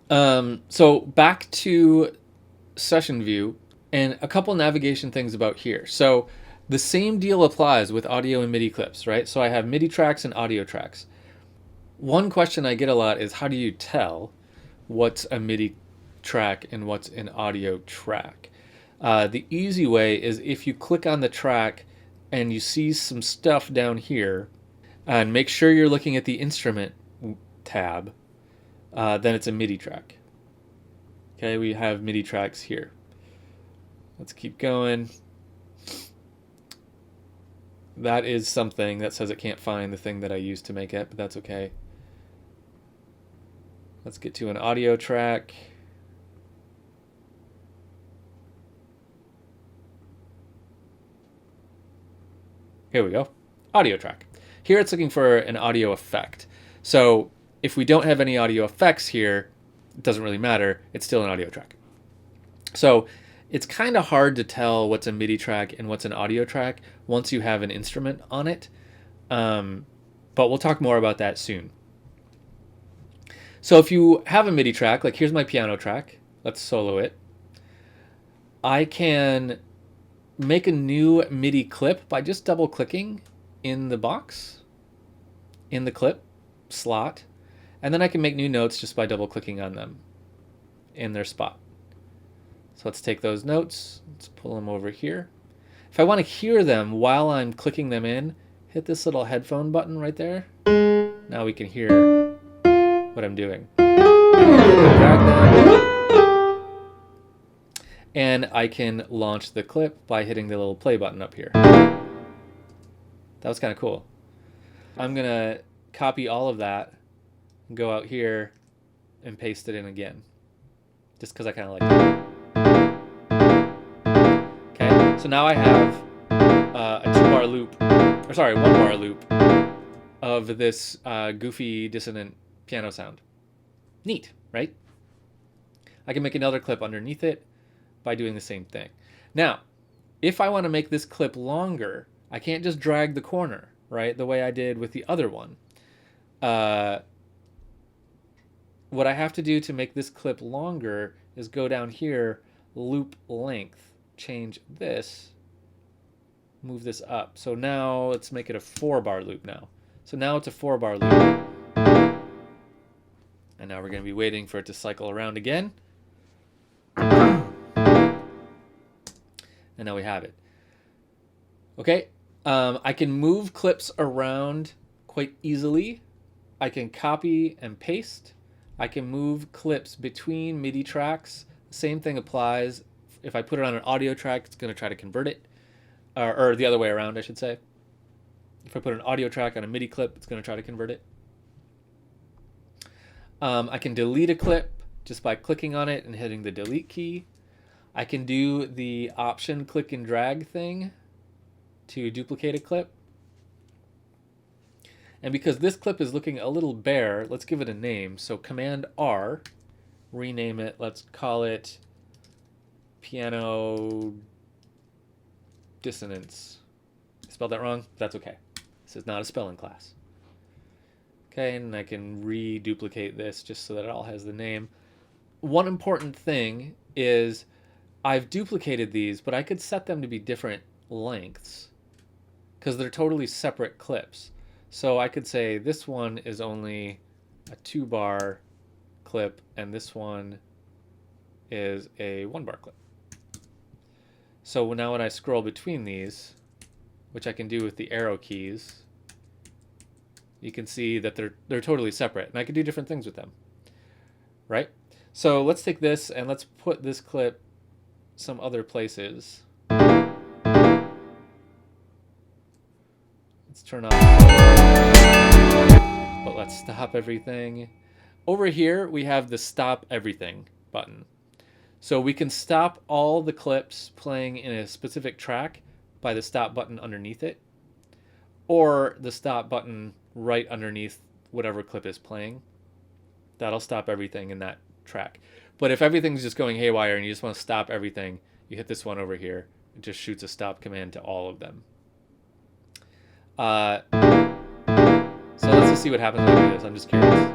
So back to session view and a couple navigation things about here. So the same deal applies with audio and MIDI clips, right? So I have MIDI tracks and audio tracks. One question I get a lot is how do you tell what's a MIDI track and what's an audio track? The easy way is if you click on the track and you see some stuff down here, and make sure you're looking at the instrument tab, then it's a MIDI track. Okay, we have MIDI tracks here. Let's keep going. That is something that says it can't find the thing that I used to make it, but that's okay. Let's get to an audio track. Here we go. Audio track. Here it's looking for an audio effect. So if we don't have any audio effects here, it doesn't really matter. It's still an audio track. So it's kind of hard to tell what's a MIDI track and what's an audio track once you have an instrument on it. But we'll talk more about that soon. So if you have a MIDI track, like here's my piano track. Let's solo it. I can make a new MIDI clip by just double clicking in the box, in the clip slot, and then I can make new notes just by double clicking on them in their spot. So let's take those notes, let's pull them over here. If I want to hear them while I'm clicking them in, hit this little headphone button right there. Now we can hear what I'm doing. Drag them. And I can launch the clip by hitting the little play button up here. That was kind of cool. I'm going to copy all of that, go out here, and paste it in again. Just because I kind of like it. Okay, so now I have a 2-bar loop, or sorry, 1-bar loop of this goofy dissonant piano sound. Neat, right? I can make another clip underneath it by doing the same thing. Now, if I want to make this clip longer, I can't just drag the corner, right? The way I did with the other one. What I have to do to make this clip longer is go down here, loop length, change this, move this up. So now let's make it a 4-bar loop now. So now it's a 4-bar loop. And now we're going to be waiting for it to cycle around again. And now we have it. Okay, I can move clips around quite easily. I can copy and paste. I can move clips between MIDI tracks. Same thing applies. If I put it on an audio track, it's going to try to convert it. Or the other way around, I should say. If I put an audio track on a MIDI clip, it's going to try to convert it. I can delete a clip just by clicking on it and hitting the delete key. I can do the option click and drag thing to duplicate a clip. And because this clip is looking a little bare, let's give it a name. So Command R, rename it. Let's call it Piano Dissonance. I spelled that wrong? That's okay. This is not a spelling class. Okay, and I can reduplicate this just so that it all has the name. One important thing is I've duplicated these, but I could set them to be different lengths because they're totally separate clips. So I could say this one is only a 2-bar clip and this one is a 1-bar clip. So now when I scroll between these, which I can do with the arrow keys, you can see that they're totally separate, and I can do different things with them, right? So let's take this and let's put this clip some other places. Let's turn off, but let's stop everything. Over here, we have the stop everything button. So we can stop all the clips playing in a specific track by the stop button underneath it, or the stop button right underneath whatever clip is playing. That'll stop everything in that track. But if everything's just going haywire and you just want to stop everything, you hit this one over here. It just shoots a stop command to all of them. So let's just see what happens when I do this. I'm just curious.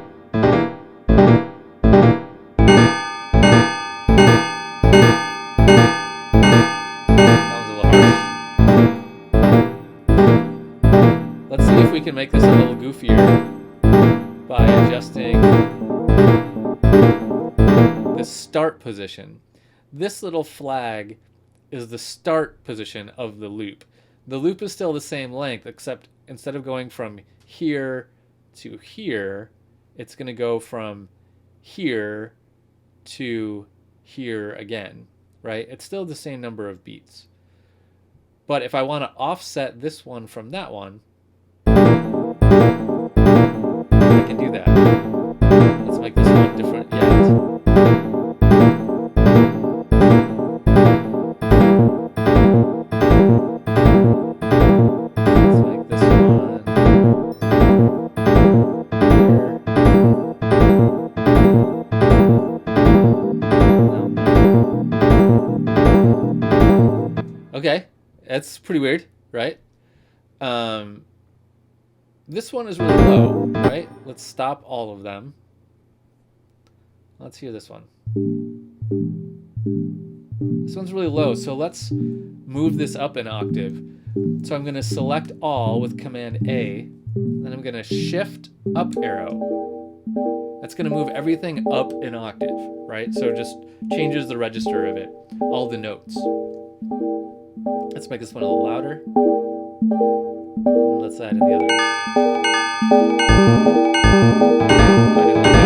start position. This little flag is the start position of the loop. The loop is still the same length, except instead of going from here to here, it's going to go from here to here again, right? It's still the same number of beats. But if I want to offset this one from that one, I can do that. Let's make this one different yet. Let's make this one here. Okay, that's pretty weird, right? This one is really low, right? Let's stop all of them. Let's hear this one. This one's really low, so let's move this up an octave. So I'm going to select all with Command A, then I'm going to Shift up arrow. That's going to move everything up an octave, right? So it just changes the register of it, all the notes. Let's make this one a little louder. Let's add in the others. I didn't like that.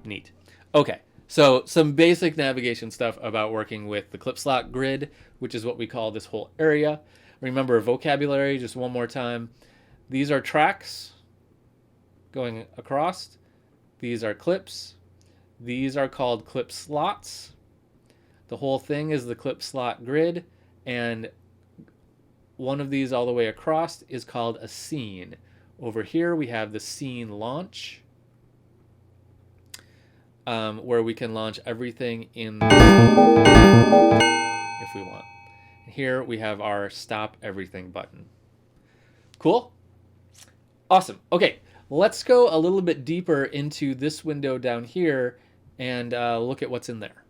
Neat. Okay, so some basic navigation stuff about working with the clip slot grid, which is what we call this whole area. Remember vocabulary, just one more time. These are tracks going across. These are clips. These are called clip slots. The whole thing is the clip slot grid, and one of these all the way across is called a scene. Over here we have the scene launch, where we can launch everything in the scene if we want. Here we have our stop everything button. Cool? Awesome. Okay, let's go a little bit deeper into this window down here and look at what's in there.